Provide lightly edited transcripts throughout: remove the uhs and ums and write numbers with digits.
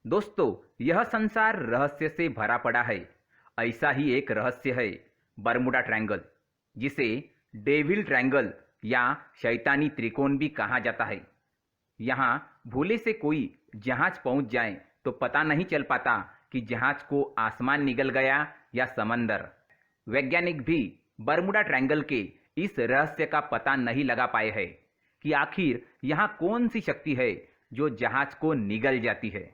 दोस्तों, यह संसार रहस्य से भरा पड़ा है। ऐसा ही एक रहस्य है बरमुडा ट्रायंगल, जिसे डेविल ट्रायंगल या शैतानी त्रिकोण भी कहा जाता है। यहाँ भूले से कोई जहाज पहुंच जाए तो पता नहीं चल पाता कि जहाज को आसमान निगल गया या समंदर। वैज्ञानिक भी बरमुडा ट्रायंगल के इस रहस्य का पता नहीं लगा पाए हैं कि आखिर यहाँ कौन सी शक्ति है जो जहाज को निगल जाती है।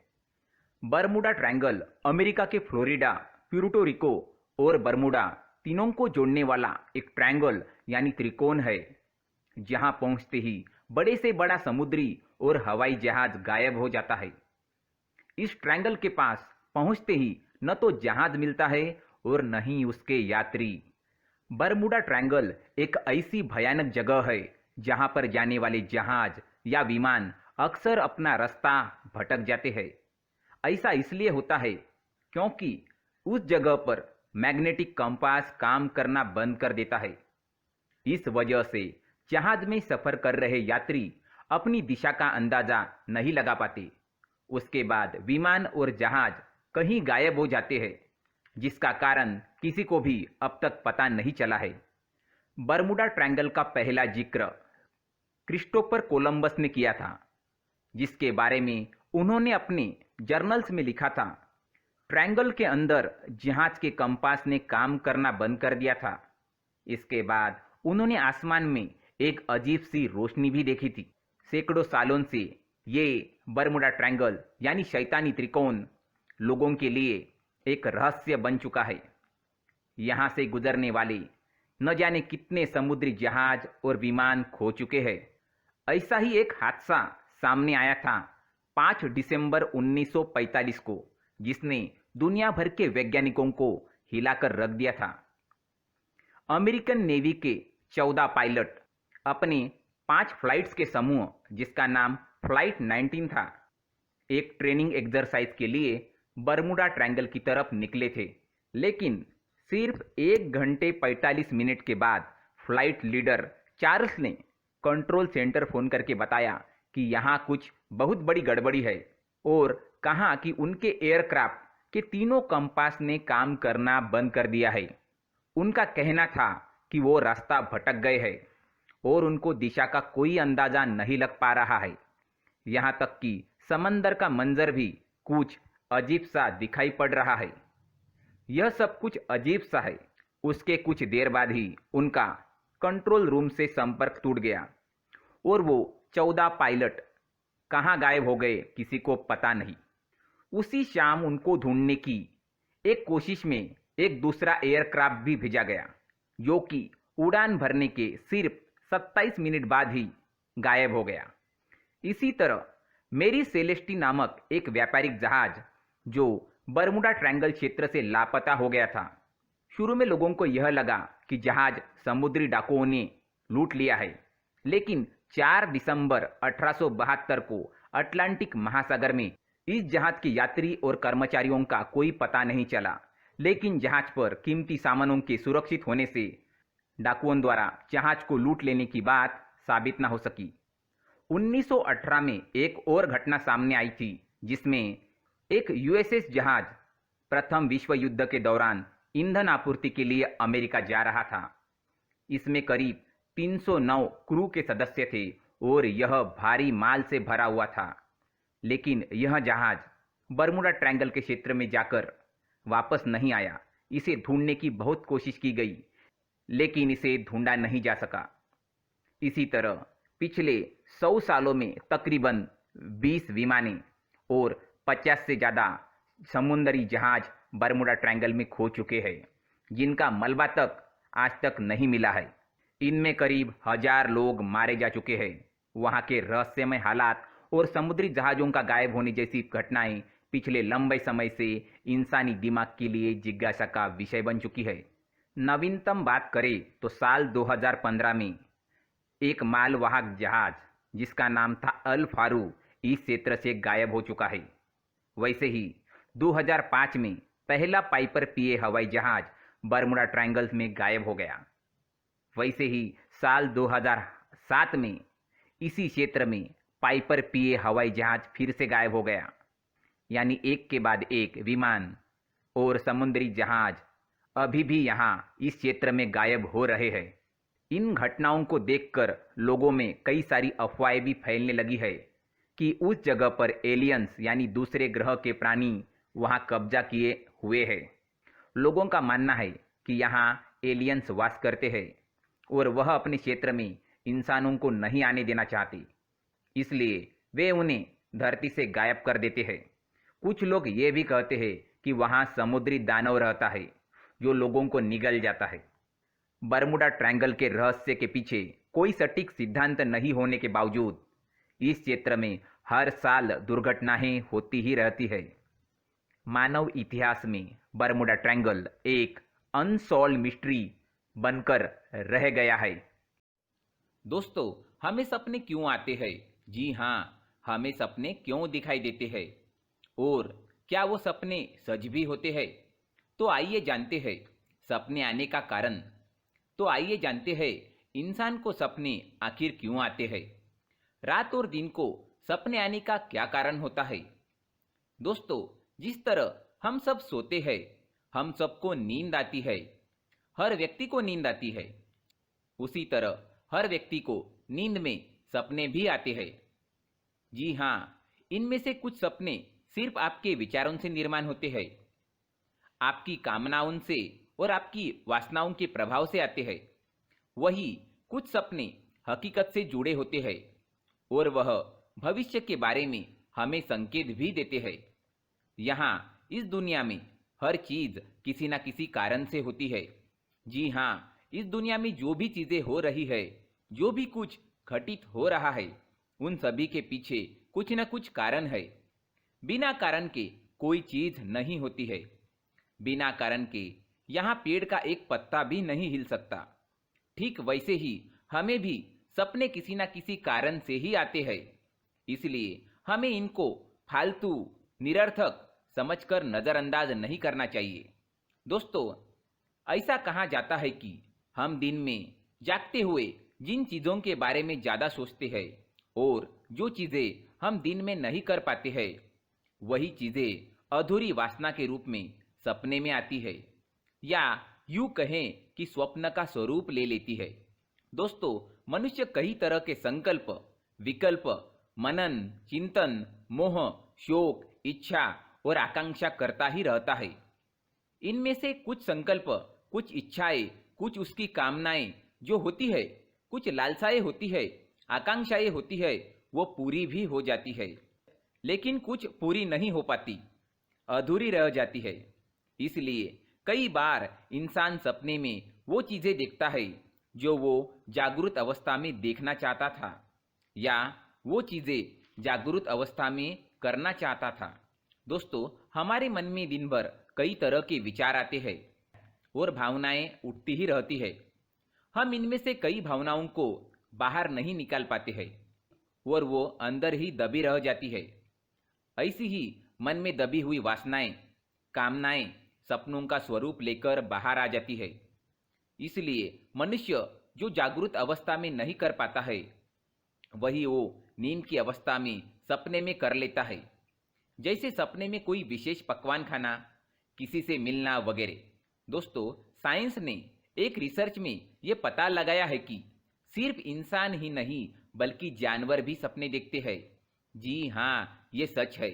बरमुडा ट्रायंगल अमेरिका के फ्लोरिडा, प्यूर्टो रिको और बरमुडा तीनों को जोड़ने वाला एक ट्रायंगल यानी त्रिकोण है। जहां पहुंचते ही बड़े से बड़ा समुद्री और हवाई जहाज गायब हो जाता है। इस ट्रायंगल के पास पहुंचते ही न तो जहाज मिलता है और न ही उसके यात्री। बरमुडा ट्रायंगल एक ऐसी भयानक जगह है जहां पर जाने वाले जहाज या विमान अक्सर अपना रास्ता भटक जाते हैं। ऐसा इसलिए होता है क्योंकि उस जगह पर मैग्नेटिक कंपास काम करना बंद कर देता है। इस वजह से जहाज में सफर कर रहे यात्री अपनी दिशा का अंदाजा नहीं लगा पाते। उसके बाद विमान और जहाज कहीं गायब हो जाते हैं, जिसका कारण किसी को भी अब तक पता नहीं चला है। बरमुडा ट्रायंगल का पहला जिक्र क्रिस्टोफर कोलंबस ने किया था, जिसके बारे में उन्होंने अपने जर्नल्स में लिखा था। ट्रायंगल के अंदर जहाज के कंपास ने काम करना बंद कर दिया था। इसके बाद उन्होंने आसमान में एक अजीब सी रोशनी भी देखी थी। सैकड़ों सालों से ये बरमुडा ट्रायंगल यानी शैतानी त्रिकोण लोगों के लिए एक रहस्य बन चुका है। यहाँ से गुजरने वाले न जाने कितने समुद्री जहाज और विमान खो चुके हैं। ऐसा ही एक हादसा सामने आया था 5 दिसंबर 1945 को, जिसने दुनिया भर के वैज्ञानिकों को हिलाकर रख दिया था। अमेरिकन नेवी के 14 पायलट अपने 5 फ्लाइट्स के समूह, जिसका नाम फ्लाइट 19 था, एक ट्रेनिंग एक्सरसाइज के लिए बरमुडा ट्रायंगल की तरफ निकले थे। लेकिन सिर्फ 1 घंटे 45 मिनट के बाद फ्लाइट लीडर चार्ल्स ने कंट्रोल सेंटर फोन करके बताया कि यहाँ कुछ बहुत बड़ी गड़बड़ी है और कहा कि उनके एयरक्राफ्ट के तीनों कंपास ने काम करना बंद कर दिया है। उनका कहना था कि वो रास्ता भटक गए हैं और उनको दिशा का कोई अंदाजा नहीं लग पा रहा है। यहाँ तक कि समंदर का मंजर भी कुछ अजीब सा दिखाई पड़ रहा है। यह सब कुछ अजीब सा है। उसके कुछ देर बाद ही उनका कंट्रोल रूम से संपर्क टूट गया और वो 14 पायलट कहाँ गायब हो गए किसी को पता नहीं। उसी शाम उनको ढूंढने की एक कोशिश में एक दूसरा एयरक्राफ्ट भी भेजा गया, जो कि उड़ान भरने के सिर्फ 27 मिनट बाद ही गायब हो गया। इसी तरह मेरी सेलेस्टी नामक एक व्यापारिक जहाज जो बरमुडा ट्रायंगल क्षेत्र से लापता हो गया था। शुरू में लोगों को यह लगा कि जहाज समुद्री डाकुओं ने लूट लिया है, लेकिन 4 दिसंबर 1872 को अटलांटिक महासागर में इस जहाज के यात्री और कर्मचारियों का कोई पता नहीं चला। लेकिन जहाज पर कीमती सामानों के सुरक्षित होने से डाकुओं द्वारा जहाज को लूट लेने की बात साबित न हो सकी। 1918 में एक और घटना सामने आई थी, जिसमें एक यूएसएस जहाज प्रथम विश्व युद्ध के दौरान ईंधन आपूर्ति के लिए अमेरिका जा रहा था। इसमें करीब 309 क्रू के सदस्य थे और यह भारी माल से भरा हुआ था। लेकिन यह जहाज बरमुडा ट्रायंगल के क्षेत्र में जाकर वापस नहीं आया। इसे ढूंढने की बहुत कोशिश की गई, लेकिन इसे ढूंढा नहीं जा सका। इसी तरह पिछले 100 सालों में तकरीबन 20 विमानें और 50 से ज़्यादा समुद्री जहाज बरमुडा ट्रायंगल में खो चुके हैं, जिनका मलबा तक आज तक नहीं मिला है। इनमें करीब 1000 लोग मारे जा चुके हैं। वहाँ के रहस्यमय हालात और समुद्री जहाज़ों का गायब होने जैसी घटनाएं पिछले लंबे समय से इंसानी दिमाग के लिए जिज्ञासा का विषय बन चुकी है। नवीनतम बात करें तो साल 2015 में एक मालवाहक जहाज जिसका नाम था अल फारू इस क्षेत्र से गायब हो चुका है। वैसे ही 2005 में पहला पाइपर पीए हवाई जहाज बरमुडा ट्रायंगल में गायब हो गया। वैसे ही साल 2007 में इसी क्षेत्र में पाइपर पीए हवाई जहाज फिर से गायब हो गया। यानी एक के बाद एक विमान और समुद्री जहाज अभी भी यहाँ इस क्षेत्र में गायब हो रहे हैं। इन घटनाओं को देखकर लोगों में कई सारी अफवाहें भी फैलने लगी है कि उस जगह पर एलियंस यानी दूसरे ग्रह के प्राणी वहाँ कब्जा किए हुए हैं। लोगों का मानना है कि यहाँ एलियंस वास करते हैं और वह अपने क्षेत्र में इंसानों को नहीं आने देना चाहते, इसलिए वे उन्हें धरती से गायब कर देते हैं। कुछ लोग ये भी कहते हैं कि वहाँ समुद्री दानव रहता है जो लोगों को निगल जाता है। बरमुडा ट्रायंगल के रहस्य के पीछे कोई सटीक सिद्धांत नहीं होने के बावजूद इस क्षेत्र में हर साल दुर्घटनाएं होती ही रहती है। मानव इतिहास में बरमुडा ट्रायंगल एक अनसॉल्व मिस्ट्री बनकर रह गया है। दोस्तों, हमें सपने क्यों आते हैं? जी हाँ, हमें सपने क्यों दिखाई देते हैं और क्या वो सपने सच भी होते हैं? तो आइए जानते हैं सपने आने का कारण। तो आइए जानते हैं इंसान को सपने आखिर क्यों आते हैं। रात और दिन को सपने आने का क्या कारण होता है? दोस्तों, जिस तरह हम सब सोते हैं, हम सबको नींद आती है, हर व्यक्ति को नींद आती है, उसी तरह हर व्यक्ति को नींद में सपने भी आते हैं। जी हाँ, इनमें से कुछ सपने सिर्फ आपके विचारों से निर्माण होते हैं, आपकी कामनाओं से और आपकी वासनाओं के प्रभाव से आते हैं। वही कुछ सपने हकीकत से जुड़े होते हैं और वह भविष्य के बारे में हमें संकेत भी देते हैं। यहाँ इस दुनिया में हर चीज किसी न किसी कारण से होती है। जी हाँ, इस दुनिया में जो भी चीजें हो रही है, जो भी कुछ घटित हो रहा है, उन सभी के पीछे कुछ न कुछ कारण है। बिना कारण के कोई चीज नहीं होती है। बिना कारण के यहाँ पेड़ का एक पत्ता भी नहीं हिल सकता। ठीक वैसे ही हमें भी सपने किसी न किसी कारण से ही आते हैं। इसलिए हमें इनको फालतू, निरर्थक समझकर नजरअंदाज नहीं करना चाहिए। दोस्तों, ऐसा कहा जाता है कि हम दिन में जागते हुए जिन चीज़ों के बारे में ज़्यादा सोचते हैं और जो चीज़ें हम दिन में नहीं कर पाते हैं, वही चीज़ें अधूरी वासना के रूप में सपने में आती है, या यूं कहें कि स्वप्न का स्वरूप ले लेती है। दोस्तों, मनुष्य कई तरह के संकल्प, विकल्प, मनन, चिंतन, मोह, शोक, इच्छा और आकांक्षा करता ही रहता है। इनमें से कुछ संकल्प, कुछ इच्छाएं, कुछ उसकी कामनाएं जो होती है, कुछ लालसाएं होती है, आकांक्षाएं होती है, वो पूरी भी हो जाती है, लेकिन कुछ पूरी नहीं हो पाती, अधूरी रह जाती है। इसलिए कई बार इंसान सपने में वो चीजें देखता है जो वो जागृत अवस्था में देखना चाहता था, या वो चीजें जागृत अवस्था में करना चाहता था। दोस्तों, हमारे मन में दिन भर कई तरह के विचार आते हैं और भावनाएं उठती ही रहती है। हम इनमें से कई भावनाओं को बाहर नहीं निकाल पाते हैं और वो अंदर ही दबी रह जाती है। ऐसी ही मन में दबी हुई वासनाएं, कामनाएं सपनों का स्वरूप लेकर बाहर आ जाती है। इसलिए मनुष्य जो जागृत अवस्था में नहीं कर पाता है, वही वो नींद की अवस्था में सपने में कर लेता है। जैसे सपने में कोई विशेष पकवान खाना, किसी से मिलना वगैरह। दोस्तों, साइंस ने एक रिसर्च में ये पता लगाया है कि सिर्फ इंसान ही नहीं बल्कि जानवर भी सपने देखते हैं। जी हाँ, ये सच है,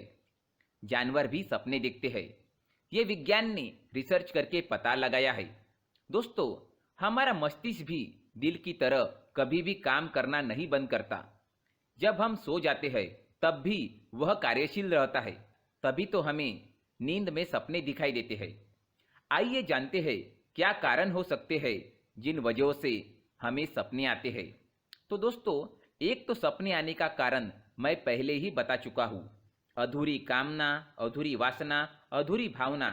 जानवर भी सपने देखते हैं। ये विज्ञान ने रिसर्च करके पता लगाया है। दोस्तों, हमारा मस्तिष्क भी दिल की तरह कभी भी काम करना नहीं बंद करता। जब हम सो जाते हैं तब भी वह कार्यशील रहता है, तभी तो हमें नींद में सपने दिखाई देते हैं। आइए जानते हैं क्या कारण हो सकते हैं जिन वजहों से हमें सपने आते हैं। तो दोस्तों, एक तो सपने आने का कारण मैं पहले ही बता चुका हूँ। अधूरी कामना, अधूरी वासना, अधूरी भावना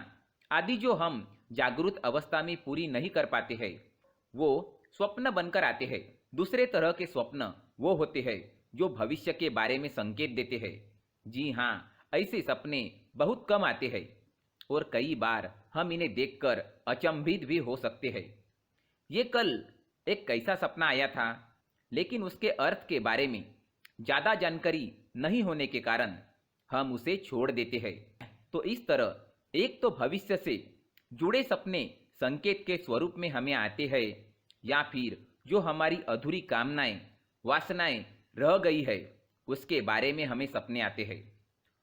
आदि जो हम जागृत अवस्था में पूरी नहीं कर पाते हैं, वो स्वप्न बनकर आते हैं। दूसरे तरह के स्वप्न वो होते हैं जो भविष्य के बारे में संकेत देते हैं। जी हाँ, ऐसे सपने बहुत कम आते हैं और कई बार हम इन्हें देखकर अचंभित भी हो सकते हैं। ये कल एक कैसा सपना आया था, लेकिन उसके अर्थ के बारे में ज़्यादा जानकारी नहीं होने के कारण हम उसे छोड़ देते हैं। तो इस तरह एक तो भविष्य से जुड़े सपने संकेत के स्वरूप में हमें आते हैं, या फिर जो हमारी अधूरी कामनाएं, वासनाएं रह गई है उसके बारे में हमें सपने आते हैं।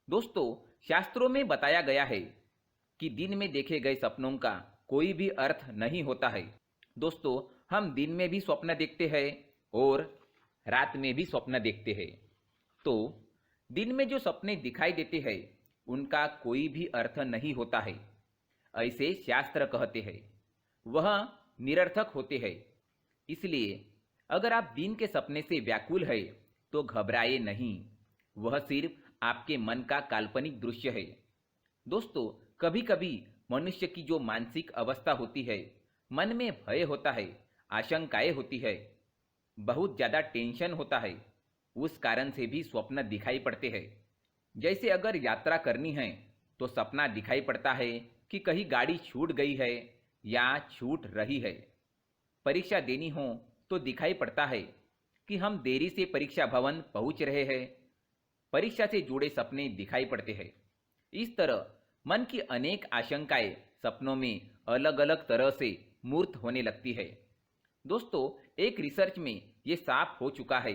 दोस्तों, शास्त्रों में बताया गया है कि दिन में देखे गए सपनों का कोई भी अर्थ नहीं होता है। दोस्तों, हम दिन में भी स्वप्न देखते हैं और रात में भी स्वप्न देखते हैं। तो दिन में जो सपने दिखाई देते हैं उनका कोई भी अर्थ नहीं होता है, ऐसे शास्त्र कहते हैं। वह निरर्थक होते हैं। इसलिए अगर आप दिन के सपने से व्याकुल है तो घबराए नहीं, वह सिर्फ आपके मन का काल्पनिक दृश्य है। दोस्तों, कभी कभी मनुष्य की जो मानसिक अवस्था होती है, मन में भय होता है, आशंकाएं होती है, बहुत ज़्यादा टेंशन होता है, उस कारण से भी स्वप्न दिखाई पड़ते हैं। जैसे अगर यात्रा करनी है तो सपना दिखाई पड़ता है कि कहीं गाड़ी छूट गई है या छूट रही है। परीक्षा देनी हो तो दिखाई पड़ता है कि हम देरी से परीक्षा भवन पहुंच रहे हैं। परीक्षा से जुड़े सपने दिखाई पड़ते हैं। इस तरह मन की अनेक आशंकाएं सपनों में अलग अलग तरह से मूर्त होने लगती है। दोस्तों, एक रिसर्च में ये साफ हो चुका है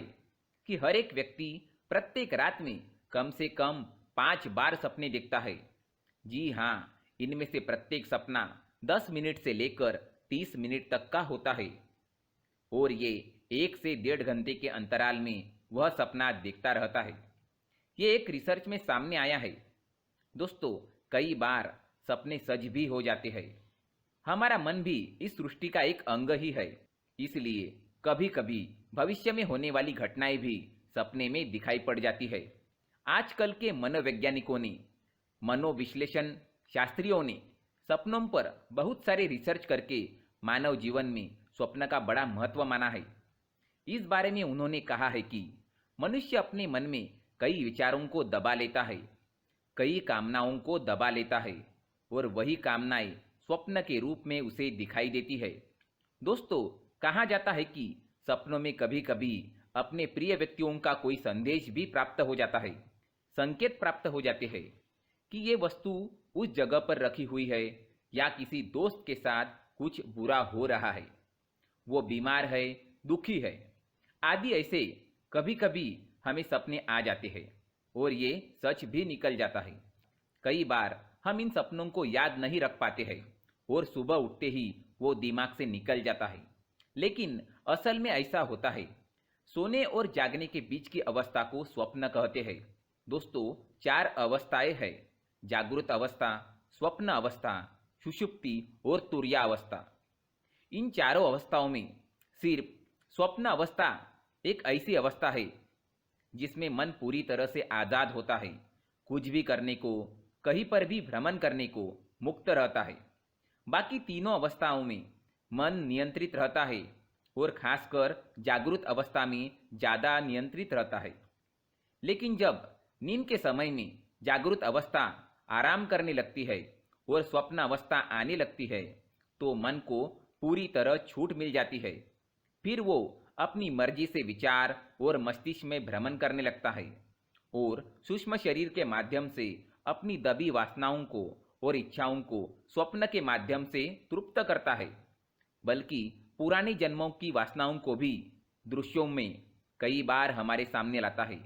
कि हर एक व्यक्ति प्रत्येक रात में कम से कम 5 बार सपने देखता है। जी हाँ, इनमें से प्रत्येक सपना 10 मिनट से लेकर 30 मिनट तक का होता है और ये 1 से 1.5 घंटे के अंतराल में वह सपना देखता रहता है। ये एक रिसर्च में सामने आया है। दोस्तों, कई बार सपने सच भी हो जाते हैं। हमारा मन भी इस सृष्टि का एक अंग ही है, इसलिए कभी कभी भविष्य में होने वाली घटनाएं भी सपने में दिखाई पड़ जाती है। आजकल के मनोवैज्ञानिकों ने, मनोविश्लेषण शास्त्रियों ने सपनों पर बहुत सारे रिसर्च करके मानव जीवन में स्वप्न का बड़ा महत्व माना है। इस बारे में उन्होंने कहा है कि मनुष्य अपने मन में कई विचारों को दबा लेता है, कई कामनाओं को दबा लेता है और वही कामनाएं स्वप्न के रूप में उसे दिखाई देती है। दोस्तों, कहा जाता है कि सपनों में कभी कभी अपने प्रिय व्यक्तियों का कोई संदेश भी प्राप्त हो जाता है, संकेत प्राप्त हो जाते हैं कि ये वस्तु उस जगह पर रखी हुई है या किसी दोस्त के साथ कुछ बुरा हो रहा है, वो बीमार है, दुखी है आदि। ऐसे कभी कभी हमें सपने आ जाते हैं और ये सच भी निकल जाता है। कई बार हम इन सपनों को याद नहीं रख पाते हैं और सुबह उठते ही वो दिमाग से निकल जाता है। लेकिन असल में ऐसा होता है। सोने और जागने के बीच की अवस्था को स्वप्न कहते हैं। दोस्तों, 4 अवस्थाएं हैं: जागृत अवस्था, स्वप्न अवस्था, सुषुप्ति और तुर्यावस्था। इन चारों अवस्थाओं में सिर्फ स्वप्न अवस्था एक ऐसी अवस्था है जिसमें मन पूरी तरह से आज़ाद होता है, कुछ भी करने को, कहीं पर भी भ्रमण करने को मुक्त रहता है। बाकी तीनों अवस्थाओं में मन नियंत्रित रहता है और खासकर जागृत अवस्था में ज़्यादा नियंत्रित रहता है। लेकिन जब नींद के समय में जागृत अवस्था आराम करने लगती है और स्वप्न अवस्था आने लगती है तो मन को पूरी तरह छूट मिल जाती है। फिर वो अपनी मर्जी से विचार और मस्तिष्क में भ्रमण करने लगता है और सूक्ष्म शरीर के माध्यम से अपनी दबी वासनाओं को और इच्छाओं को स्वप्न के माध्यम से तृप्त करता है। बल्कि पुराने जन्मों की वासनाओं को भी दृश्यों में कई बार हमारे सामने लाता है।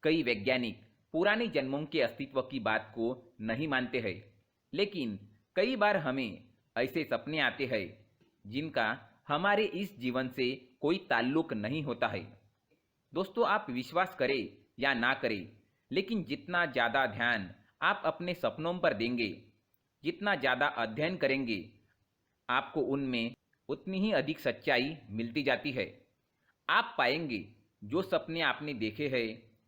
कई वैज्ञानिक पुराने जन्मों के अस्तित्व की बात को नहीं मानते हैं, लेकिन कई बार हमें ऐसे सपने आते हैं जिनका हमारे इस जीवन से कोई ताल्लुक नहीं होता है। दोस्तों, आप विश्वास करें या ना करें, लेकिन जितना ज़्यादा ध्यान आप अपने सपनों पर देंगे, जितना ज़्यादा अध्ययन करेंगे, आपको उनमें उतनी ही अधिक सच्चाई मिलती जाती है। आप पाएंगे जो सपने आपने देखे हैं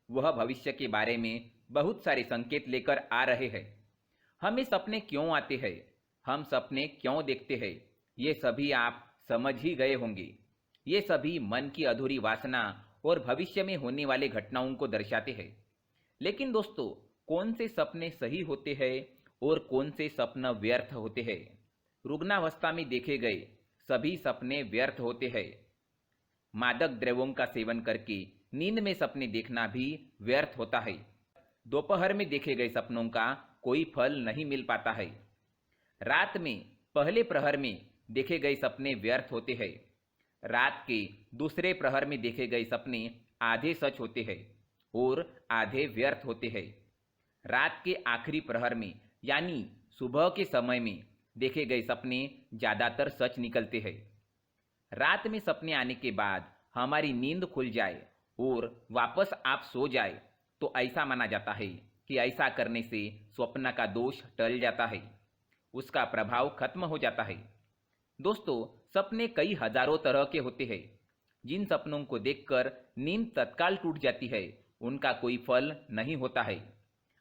वह भविष्य के बारे में बहुत सारे संकेत लेकर आ रहे हैं। हमें सपने क्यों आते हैं, हम सपने क्यों देखते हैं, ये सभी आप समझ ही गए होंगे। ये सभी मन की अधूरी वासना और भविष्य में होने वाले घटनाओं को दर्शाते हैं। लेकिन दोस्तों, कौन से सपने सही होते हैं और कौन से सपने व्यर्थ होते हैं? रुग्णावस्था में देखे गए सभी सपने व्यर्थ होते हैं। मादक द्रव्यों का सेवन करके नींद में सपने देखना भी व्यर्थ होता है। दोपहर में देखे गए सपनों का कोई फल नहीं मिल पाता है। रात में पहले प्रहर में देखे गए सपने व्यर्थ होते हैं। रात के दूसरे प्रहर में देखे गए सपने आधे सच होते हैं और आधे व्यर्थ होते हैं। रात के आखिरी प्रहर में यानी सुबह के समय में देखे गए सपने ज़्यादातर सच निकलते हैं। रात में सपने आने के बाद हमारी नींद खुल जाए और वापस आप सो जाए तो ऐसा माना जाता है कि ऐसा करने से स्वप्न का दोष टल जाता है, उसका प्रभाव खत्म हो जाता है। दोस्तों, सपने कई हजारों तरह के होते हैं। जिन सपनों को देखकर नींद तत्काल टूट जाती है उनका कोई फल नहीं होता है।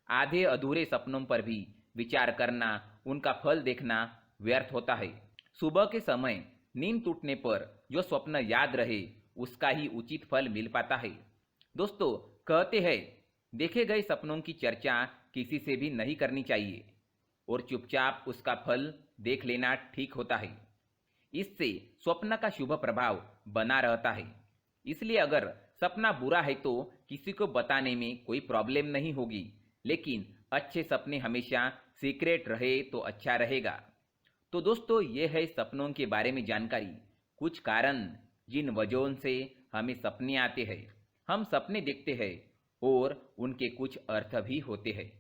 आधे अधूरे सपनों पर भी विचार करना, उनका फल देखना व्यर्थ होता है। सुबह के समय नींद टूटने पर जो स्वप्न याद रहे उसका ही उचित फल मिल पाता है। दोस्तों, कहते हैं देखे गए सपनों की चर्चा किसी से भी नहीं करनी चाहिए और चुपचाप उसका फल देख लेना ठीक होता है। इससे स्वप्न का शुभ प्रभाव बना रहता है। इसलिए अगर सपना बुरा है तो किसी को बताने में कोई प्रॉब्लम नहीं होगी, लेकिन अच्छे सपने हमेशा सीक्रेट रहे तो अच्छा रहेगा। तो दोस्तों, ये है सपनों के बारे में जानकारी, कुछ कारण जिन वजहों से हमें सपने आते हैं। हम सपने देखते हैं और उनके कुछ अर्थ भी होते हैं।